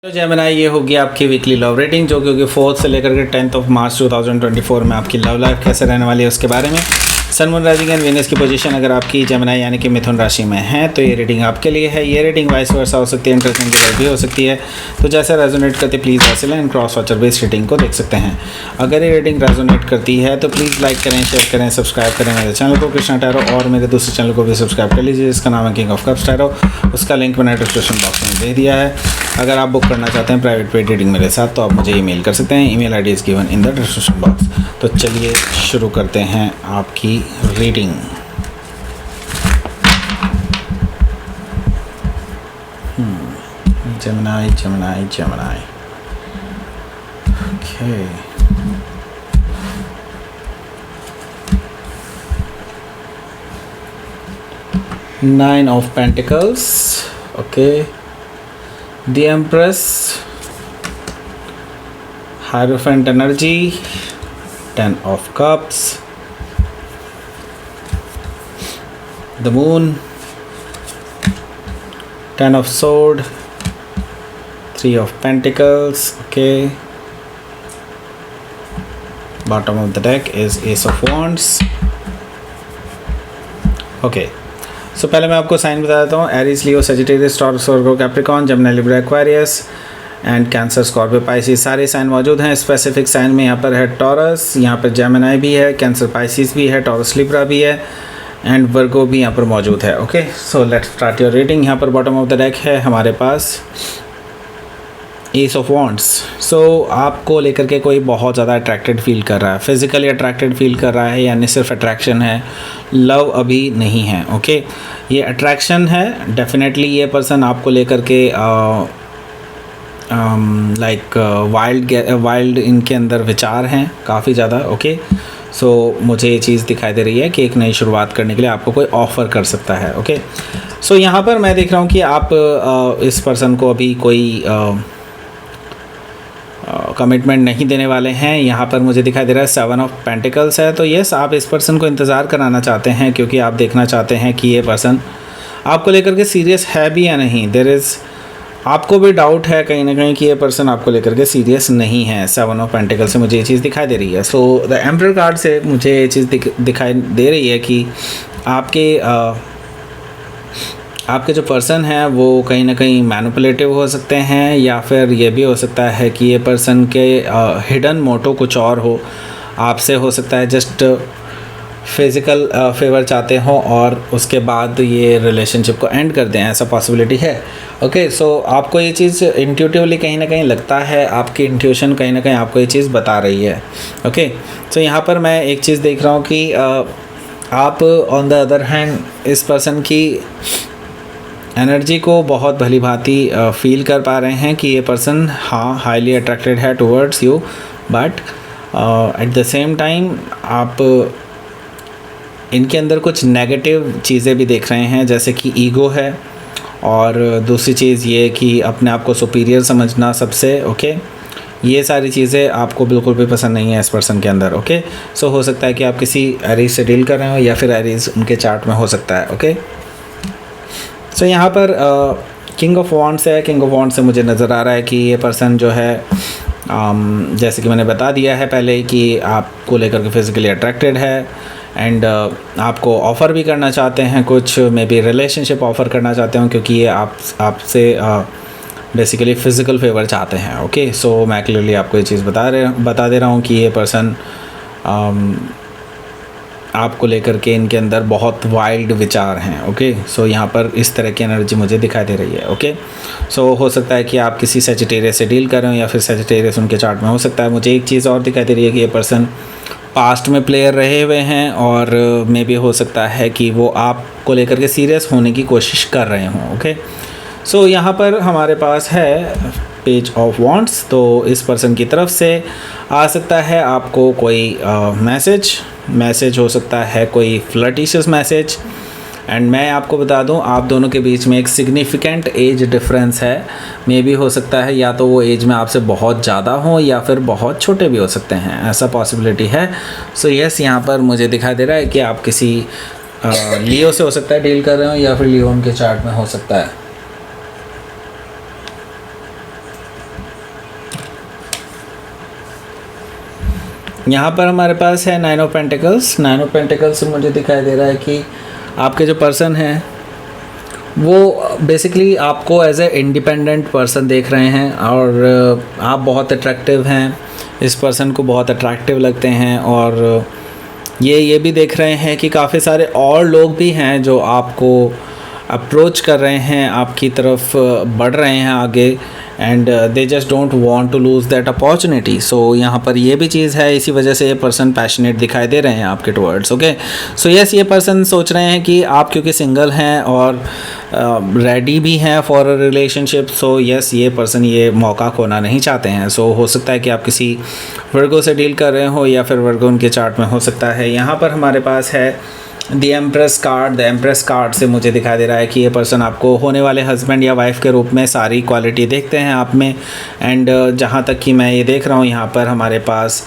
तो जेमिनी ये होगी आपकी वीकली लव रेटिंग जो कि होगी 4 से लेकर के 10 मार्च 2024 में आपकी लव लाइफ कैसे रहने वाली है उसके बारे में। Sun moon rising and Venus की पोजीशन अगर आपकी जेमिनी यानी कि मिथुन राशि में है तो ये रेटिंग आपके लिए है। ये रेटिंग वाइस वर्सा हो सकती है, इंटरेस्टिंग भी हो सकती है। तो जैसे रेजोनेट करती है प्लीज़ वैसे लें, क्रॉस वॉचर बेस्ड रेटिंग को देख सकते हैं। अगर ये रेटिंग रेजोनेट करती है तो प्लीज़ लाइक करें, शेयर करें, सब्सक्राइब करें मेरे चैनल को कृष्णा टैरो, और मेरे दूसरे चैनल को भी सब्सक्राइब कर लीजिए जिसका नाम है किंग ऑफ कप्स टैरो। उसका लिंक मैंने डिस्क्रिप्शन बॉक्स में दे दिया है। अगर आप बुक करना चाहते हैं प्राइवेट पेड रीडिंग मेरे साथ तो आप मुझे ईमेल कर सकते हैं। Email ID is given in the description box. तो चलिए शुरू करते हैं आपकी reading. Gemini Gemini Gemini okay. Nine of pentacles okay, The Empress, Hierophant energy, 10 of Cups, the Moon, 10 of Sword, 3 of Pentacles, okay. Bottom of the deck is Ace of Wands, okay. सो पहले मैं आपको sign बता देता हूँ। Aries, Leo, Sagittarius, taurus, Virgo, Capricorn, Gemini, Libra, Aquarius and cancer, Scorpio, Pisces सारे sign मौजूद हैं। Specific sign में यहाँ पर है टॉरस, यहाँ पर जेमिनी भी है, कैंसर पाइसिस भी है, टॉरस लिब्रा भी है एंड वर्गो भी यहाँ पर मौजूद है। Okay, so let's start your reading. यहाँ पर बॉटम ऑफ द डेक है हमारे पास एस ऑफ वॉन्ड्स। सो आपको लेकर के कोई बहुत ज़्यादा अट्रैक्टेड फील कर रहा है, फिजिकली अट्रैक्टेड फील कर रहा है, यानी सिर्फ अट्रैक्शन है, लव अभी नहीं है। ओके, ये अट्रैक्शन है डेफिनेटली। ये पर्सन आपको लेकर के लाइक वाइल्ड इनके अंदर विचार हैं काफ़ी ज़्यादा। ओके, सो मुझे ये चीज़ दिखाई दे रही है कि एक नई शुरुआत करने के लिए आपको कोई ऑफ़र कर सकता है। ओके, सो यहाँ पर मैं देख रहा हूँ कि आप इस पर्सन को अभी कोई कमिटमेंट नहीं देने वाले हैं। यहाँ पर मुझे दिखाई दे रहा है 7 ऑफ पेंटिकल्स है। तो यस, आप इस पर्सन को इंतज़ार कराना चाहते हैं क्योंकि आप देखना चाहते हैं कि ये पर्सन आपको लेकर के सीरियस है भी या नहीं। देयर इज़, आपको भी डाउट है कहीं ना कहीं कि ये पर्सन आपको लेकर के सीरियस नहीं है। 7 ऑफ पेंटिकल से मुझे ये चीज़ दिखाई दे रही है। सो द एम्परर कार्ड से मुझे ये चीज़ दिखाई दे रही है कि आपके जो पर्सन है वो कहीं ना कहीं मैनिपुलेटिव हो सकते हैं, या फिर ये भी हो सकता है कि ये पर्सन के हिडन मोटो कुछ और हो। आपसे हो सकता है जस्ट फिज़िकल फेवर चाहते हो और उसके बाद ये रिलेशनशिप को एंड कर दें, ऐसा पॉसिबिलिटी है। ओके, सो आपको ये चीज़ इंट्यूटिवली कहीं ना कहीं लगता है, आपकी इंट्यूशन कहीं ना कहीं आपको ये चीज़ बता रही है। ओके, सो यहाँ पर मैं एक चीज़ देख रहा हूँ कि आप ऑन द अदर हैंड इस पर्सन की एनर्जी को बहुत भली भांति फील कर पा रहे हैं कि ये पर्सन हाईली अट्रैक्टेड है towards you, but at the same time आप इनके अंदर कुछ नेगेटिव चीज़ें भी देख रहे हैं, जैसे कि ईगो है और दूसरी चीज़ ये कि अपने आप को सुपीरियर समझना सबसे। ओके, ये सारी चीज़ें आपको बिल्कुल भी पसंद नहीं है इस पर्सन के अंदर। ओके, सो हो सकता है कि आप किसी एरीज से डील कर रहे हो या फिर एरीज उनके चार्ट में हो सकता है। ओके, सो यहाँ पर किंग ऑफ वॉन्ड्स है। किंग ऑफ वॉन्ड्स से मुझे नज़र आ रहा है कि ये पर्सन जो है जैसे कि मैंने बता दिया है पहले कि आपको लेकर के फिज़िकली अट्रैक्टेड है एंड आपको ऑफ़र भी करना चाहते हैं, कुछ मे बी रिलेशनशिप ऑफ़र करना चाहते हो क्योंकि ये आपसे बेसिकली फ़िज़िकल फेवर चाहते हैं। ओके, सो मैं क्लियरली आपको ये चीज़ बता दे रहा हूँ कि ये पर्सन आपको लेकर के इनके अंदर बहुत वाइल्ड विचार हैं। ओके, सो यहाँ पर इस तरह की एनर्जी मुझे दिखाई दे रही है। ओके, सो हो सकता है कि आप किसी सजिटेरियस से डील कर रहे हो या फिर सजिटेरियस उनके चार्ट में हो सकता है। मुझे एक चीज़ और दिखाई दे रही है कि ये पर्सन पास्ट में प्लेयर रहे हुए हैं और मे भी हो सकता है कि वो आपको लेकर के सीरियस होने की कोशिश कर रहे हों। ओके, सो यहाँ पर हमारे पास है पेज ऑफ वॉन्ड्स। तो इस पर्सन की तरफ से आ सकता है आपको कोई मैसेज हो सकता है, कोई फ्लर्टिशियस मैसेज। एंड मैं आपको बता दूं, आप दोनों के बीच में एक सिग्निफिकेंट एज डिफरेंस है। मे भी हो सकता है या तो वो एज में आपसे बहुत ज़्यादा हो या फिर बहुत छोटे भी हो सकते हैं, ऐसा पॉसिबिलिटी है। सो यस, यहाँ पर मुझे दिखाई दे रहा है कि आप किसी लियो से हो सकता है डील कर रहे हो या फिर लियो उनके चार्ट में हो सकता है। यहाँ पर हमारे पास है 9 ऑफ पेंटिकल्स। 9 ऑफ पेंटिकल्स से मुझे दिखाई दे रहा है कि आपके जो पर्सन हैं वो बेसिकली आपको एज ए इंडिपेंडेंट पर्सन देख रहे हैं और आप बहुत अट्रैक्टिव हैं, इस पर्सन को बहुत अट्रैक्टिव लगते हैं और ये भी देख रहे हैं कि काफ़ी सारे और लोग भी हैं जो आपको अप्रोच कर रहे हैं, आपकी तरफ बढ़ रहे हैं आगे and they just don't want to lose that opportunity. So यहाँ पर ये भी चीज़ है, इसी वजह से ये पर्सन पैशनेट दिखाई दे रहे हैं आपके टुवर्ड्स। ओके, सो यस, ये पर्सन सोच रहे हैं कि आप क्योंकि सिंगल हैं और रेडी भी हैं for a relationship, so yes, ये पर्सन ये मौका खोना नहीं चाहते हैं। सो हो सकता है कि आप किसी वर्गो से डील कर रहे हो या फिर वर्गो उनके चार्ट में हो सकता है। यहाँ पर हमारे पास है the empress card. The empress card से मुझे दिखाई दे रहा है कि ये पर्सन आपको होने वाले हस्बैंड या वाइफ के रूप में सारी क्वालिटी देखते हैं आप में एंड जहाँ तक कि मैं ये देख रहा हूँ यहाँ पर हमारे पास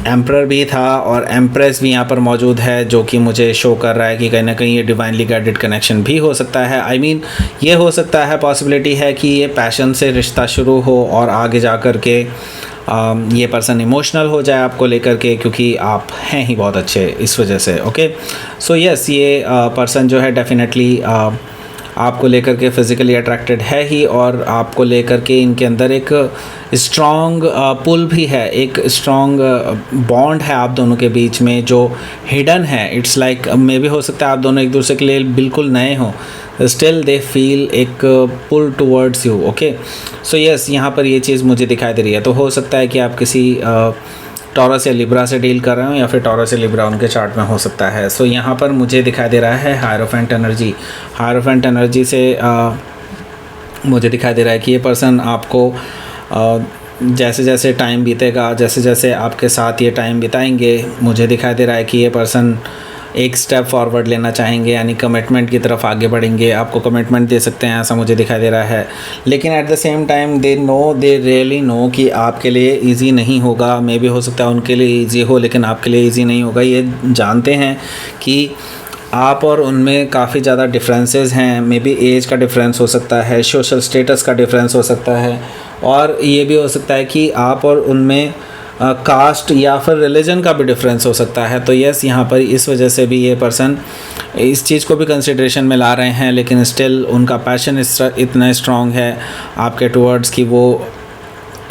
एम्प्रर भी था और एम्प्रेस भी यहाँ पर मौजूद है, जो कि मुझे शो कर रहा है कि कहीं ना कहीं ये डिवाइनली गाइडेड कनेक्शन भी हो सकता है। आई मीन ये हो सकता है, पॉसिबिलिटी है कि ये पैशन से रिश्ता शुरू हो और आगे जा कर के ये पर्सन इमोशनल हो जाए आपको लेकर के, क्योंकि आप हैं ही बहुत अच्छे इस वजह से। ओके, सो यस, ये पर्सन जो है डेफिनेटली आपको लेकर के फिज़िकली अट्रैक्टेड है ही और आपको लेकर के इनके अंदर एक स्ट्रॉन्ग पुल भी है, एक स्ट्रॉन्ग बॉन्ड है आप दोनों के बीच में जो हिडन है। इट्स लाइक मे भी हो सकता है आप दोनों एक दूसरे के लिए बिल्कुल नए हों, स्टिल दे फील एक pull towards you. Okay, so yes, यहाँ पर ये चीज़ मुझे दिखाई दे रही है। तो हो सकता है कि आप किसी टॉरस या लिब्रा से डील कर रहे हो या फिर टॉरस या लिब्रा उनके चार्ट में हो सकता है। सो यहाँ पर मुझे दिखाई दे रहा है हायरोफेंट एनर्जी। हायरोफेंट एनर्जी से मुझे दिखाई दे रहा है कि ये पर्सन आपको जैसे जैसे टाइम बीतेगा, जैसे जैसे आपके साथ ये टाइम बिताएंगे, मुझे दिखाई दे रहा है कि ये पर्सन एक स्टेप फॉरवर्ड लेना चाहेंगे, यानी कमिटमेंट की तरफ आगे बढ़ेंगे, आपको कमिटमेंट दे सकते हैं, ऐसा मुझे दिखाई दे रहा है। लेकिन at the same time they really know कि आपके लिए इजी नहीं होगा। मे भी हो सकता है उनके लिए इजी हो लेकिन आपके लिए इजी नहीं होगा। ये जानते हैं कि आप और उनमें काफ़ी ज़्यादा डिफरेंसेस हैं। मे बी एज का डिफरेंस हो सकता है, सोशल स्टेटस का डिफरेंस हो सकता है और ये भी हो सकता है कि आप और उनमें कास्ट या फिर रिलीजन का भी डिफरेंस हो सकता है। तो यस, यहाँ पर इस वजह से भी ये पर्सन इस चीज़ को भी कंसिडरेशन में ला रहे हैं, लेकिन स्टिल उनका पैशन इतना स्ट्रॉन्ग है आपके टुवर्ड्स कि वो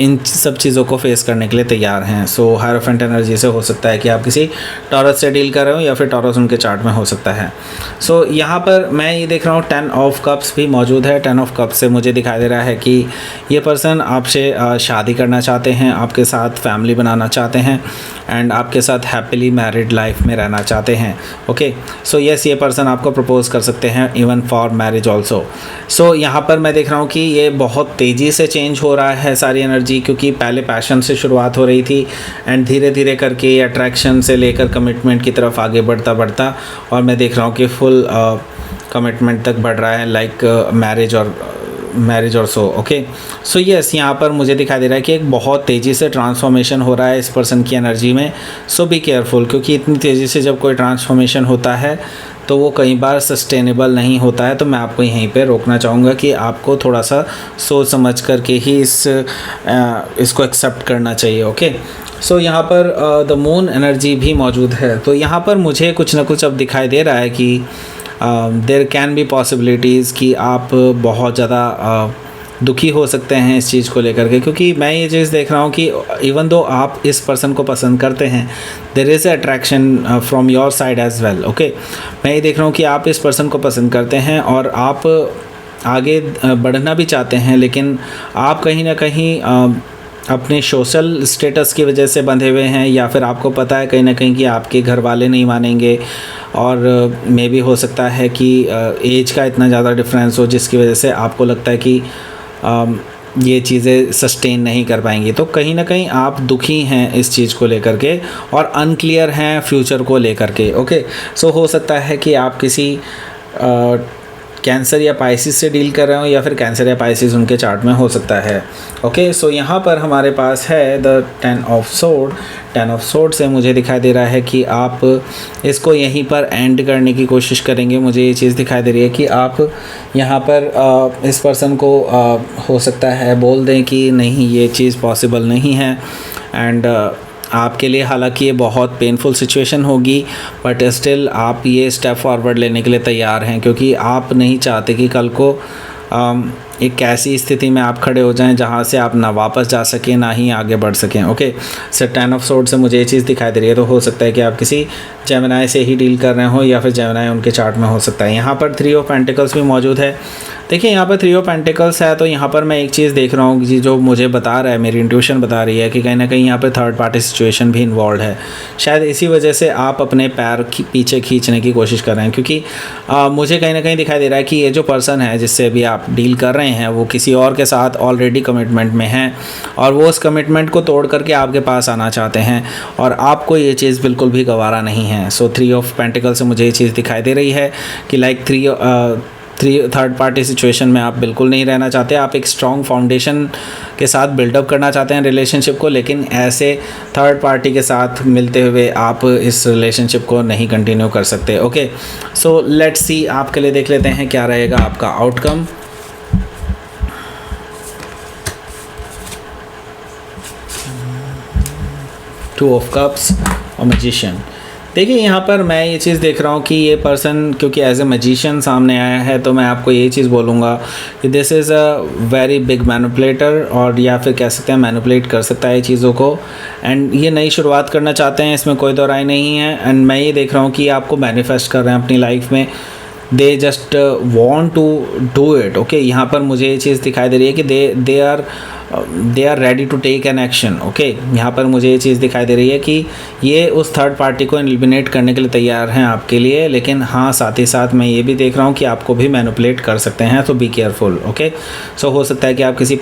इन सब चीज़ों को फेस करने के लिए तैयार हैं। सो हायरोफेंट एनर्जी से हो सकता है कि आप किसी टॉरस से डील कर रहे हो या फिर टॉरस उनके चार्ट में हो सकता है। सो यहाँ पर मैं ये देख रहा हूँ 10 ऑफ कप्स भी मौजूद है। 10 ऑफ कप्स से मुझे दिखाई दे रहा है कि ये पर्सन आपसे शादी करना चाहते हैं, आपके साथ फैमिली बनाना चाहते हैं एंड आपके साथ हैप्पीली मैरिड लाइफ में रहना चाहते हैं। ओके, सो यस, ये पर्सन आपको प्रपोज कर सकते हैं इवन फॉर मैरिज ऑल्सो। सो यहाँ पर मैं देख रहा हूँ कि ये बहुत तेज़ी से चेंज हो रहा है सारी एनर्जी, क्योंकि पहले पैशन से शुरुआत हो रही थी एंड धीरे धीरे करके ये अट्रैक्शन से लेकर कमिटमेंट की तरफ आगे बढ़ता और मैं देख रहा हूँ कि फुल कमिटमेंट तक बढ़ रहा है, लाइक मैरिज और सो। ओके, सो यस, यहाँ पर मुझे दिखाई दे रहा है कि एक बहुत तेज़ी से ट्रांसफॉर्मेशन हो रहा है इस पर्सन की एनर्जी में। सो बी केयरफुल, क्योंकि इतनी तेज़ी से जब कोई ट्रांसफॉर्मेशन होता है तो वो कई बार सस्टेनेबल नहीं होता है। तो मैं आपको यहीं पे रोकना चाहूँगा कि आपको थोड़ा सा सोच समझ करके ही इसको एक्सेप्ट करना चाहिए। ओके, सो यहाँ पर द मून एनर्जी भी मौजूद है। तो यहाँ पर मुझे कुछ ना कुछ अब दिखाई दे रहा है कि देयर कैन बी पॉसिबिलिटीज़ कि आप बहुत ज़्यादा दुखी हो सकते हैं इस चीज़ को लेकर के, क्योंकि मैं ये चीज़ देख रहा हूँ कि इवन दो आप इस पर्सन को पसंद करते हैं, there is attraction from your side as well. Okay, मैं ये देख रहा हूँ कि आप इस पर्सन को पसंद करते हैं और आप आगे बढ़ना भी चाहते हैं, लेकिन आप कहीं ना कहीं अपने सोशल स्टेटस की वजह से बंधे हुए हैं, या फिर आपको पता है कहीं ना कहीं कि आपके घर वाले नहीं मानेंगे और मे भी हो सकता है कि एज का इतना ज़्यादा डिफरेंस हो जिसकी वजह से आपको लगता है कि ये चीज़ें सस्टेन नहीं कर पाएंगी। तो कहीं ना कहीं आप दुखी हैं इस चीज़ को लेकर के और अनक्लियर हैं फ्यूचर को लेकर के। ओके, सो हो सकता है कि आप किसी कैंसर या पाइसिस से डील कर रहे हो या फिर कैंसर या पाइसिस उनके चार्ट में हो सकता है। ओके, सो यहाँ पर हमारे पास है the 10 of sword. 10 of sword से मुझे दिखाई दे रहा है कि आप इसको यहीं पर एंड करने की कोशिश करेंगे। मुझे ये चीज़ दिखाई दे रही है कि आप यहाँ पर इस पर्सन को हो सकता है बोल दें कि नहीं, ये चीज़ पॉसिबल नहीं है एंड आपके लिए। हालांकि ये बहुत पेनफुल सिचुएशन होगी, बट स्टिल आप ये स्टेप फॉरवर्ड लेने के लिए तैयार हैं, क्योंकि आप नहीं चाहते कि कल को एक ऐसी स्थिति में आप खड़े हो जाएं जहां से आप ना वापस जा सकें ना ही आगे बढ़ सकें। ओके, सर 10 ऑफ सोर्ड से मुझे ये चीज़ दिखाई दे रही है, तो हो सकता है कि आप किसी जेमिनी से ही डील कर रहे हो या फिर जेमिनी उनके चार्ट में हो सकता है। यहाँ पर 3 ऑफ पेंटिकल्स भी मौजूद है। देखिए यहाँ पर 3 ऑफ पेंटिकल्स है, तो यहाँ पर मैं एक चीज़ देख रहा हूँ कि जो मुझे बता रहा है, मेरी इंट्यूशन बता रही है कि कहीं ना कहीं यहाँ पर थर्ड पार्टी सिचुएशन भी इन्वॉल्व है। शायद इसी वजह से आप अपने पैर पीछे खींचने की कोशिश कर रहे हैं, क्योंकि मुझे कहीं ना कहीं दिखाई दे रहा है कि ये जो पर्सन है जिससे अभी आप डील कर रहे हैं वो किसी और के साथ ऑलरेडी कमिटमेंट में हैं, और वो उस कमिटमेंट को तोड़ करके आपके पास आना चाहते हैं, और आपको ये चीज़ बिल्कुल भी गवारा नहीं है। सो 3 ऑफ पेंटिकल से मुझे ये चीज़ दिखाई दे रही है कि लाइक थर्ड पार्टी सिचुएशन में आप बिल्कुल नहीं रहना चाहते। आप एक स्ट्रॉन्ग फाउंडेशन के साथ बिल्डअप करना चाहते हैं रिलेशनशिप को, लेकिन ऐसे थर्ड पार्टी के साथ मिलते हुए आप इस रिलेशनशिप को नहीं कंटिन्यू कर सकते। ओके, सो लेट्स सी, आपके लिए देख लेते हैं क्या रहेगा आपका आउटकम। टू ऑफ कप्स और मैजिशियन। देखिए यहाँ पर मैं ये चीज़ देख रहा हूँ कि ये पर्सन क्योंकि एज ए मैजिशियन सामने आया है, तो मैं आपको ये चीज़ बोलूँगा कि this is a very big manipulator, और या फिर कह सकते हैं मैनिपुलेट कर सकता है चीज़ों को, एंड ये नई शुरुआत करना चाहते हैं, इसमें कोई दो राय नहीं है। एंड मैं ये देख रहा हूँ कि आपको मैनिफेस्ट कर रहे हैं अपनी लाइफ में, they just want to do it. Okay, यहाँ पर मुझे ये चीज़ दिखाई दे रही है कि they are ready to take an action. Okay, यहाँ पर मुझे ये चीज़ दिखाई दे रही है कि ये उस थर्ड पार्टी को एलिमिनेट करने के लिए तैयार हैं आपके लिए, लेकिन हाँ साथ ही साथ मैं ये भी देख रहा हूँ कि आपको भी मैनिपुलेट कर सकते हैं, तो बी केयरफुल। ओके, सो हो सकता है कि आप किसी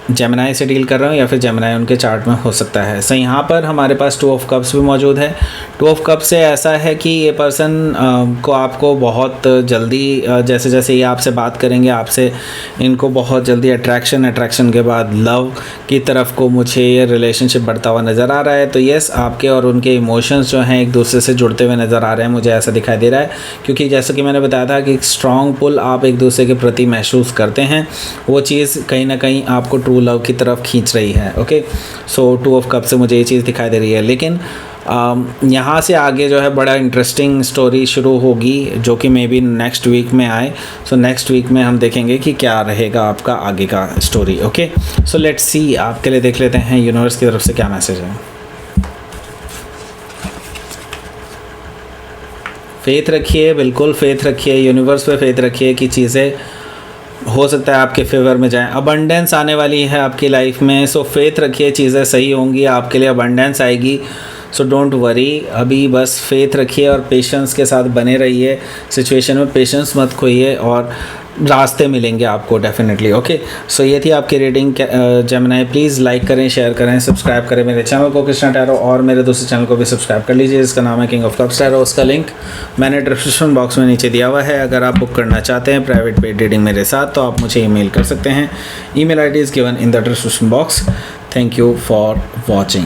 जेमिनी से डील कर रहे हो या फिर जेमिनी उनके चार्ट में हो सकता है। सो यहाँ पर हमारे पास 2 ऑफ कप्स भी मौजूद है। 2 ऑफ कप्स से ऐसा है कि ये पर्सन को आपको बहुत जल्दी जैसे जैसे ये आपसे बात करेंगे, आपसे इनको बहुत जल्दी अट्रैक्शन के बाद लव की तरफ को मुझे ये रिलेशनशिप बढ़ता हुआ नज़र आ रहा है। तो येस, आपके और उनके इमोशंस जो हैं एक दूसरे से जुड़ते हुए नज़र आ रहे हैं, मुझे ऐसा दिखाई दे रहा है, क्योंकि जैसा कि मैंने बताया था कि एक स्ट्रॉन्ग पुल आप एक दूसरे के प्रति महसूस करते हैं, वो चीज़ कहीं ना कहीं आपको ट्रू लव की तरफ खींच रही है। ओके, सो 2 ऑफ कप से मुझे ये चीज़ दिखाई दे रही है, लेकिन यहाँ से आगे जो है बड़ा इंटरेस्टिंग स्टोरी शुरू होगी, जो कि मे बी नेक्स्ट वीक में आए। सो नेक्स्ट वीक में हम देखेंगे कि क्या रहेगा आपका आगे का story. Okay, so let's see, आपके लिए देख लेते हैं यूनिवर्स की तरफ से क्या मैसेज है। फेथ रखिए, बिल्कुल फेथ रखिए, यूनिवर्स पे फेथ रखिए कि चीज़ें हो सकता है आपके फेवर में जाएं। अबंडेंस आने वाली है आपकी लाइफ में, सो फेथ रखिए, चीज़ें सही होंगी, आपके लिए अबंडेंस आएगी। सो डोंट वरी, अभी बस फेथ रखिए और पेशेंस के साथ बने रहिए, सिचुएशन में पेशेंस मत खोइए और रास्ते मिलेंगे आपको डेफिनेटली। ओके, सो ये थी आपकी रीडिंग जेमिनी। प्लीज़ लाइक करें, शेयर करें, सब्सक्राइब करें मेरे चैनल को कृष्णा टैरो, और मेरे दूसरे चैनल को भी सब्सक्राइब कर लीजिए जिसका नाम है किंग ऑफ कप्स टैरो। उसका लिंक मैंने डिस्क्रिप्शन बॉक्स में नीचे दिया हुआ है। अगर आप बुक करना चाहते हैं प्राइवेट पेड रीडिंग मेरे साथ, तो आप मुझे ईमेल कर सकते हैं। Email ID is given in the description box. Thank you for watching.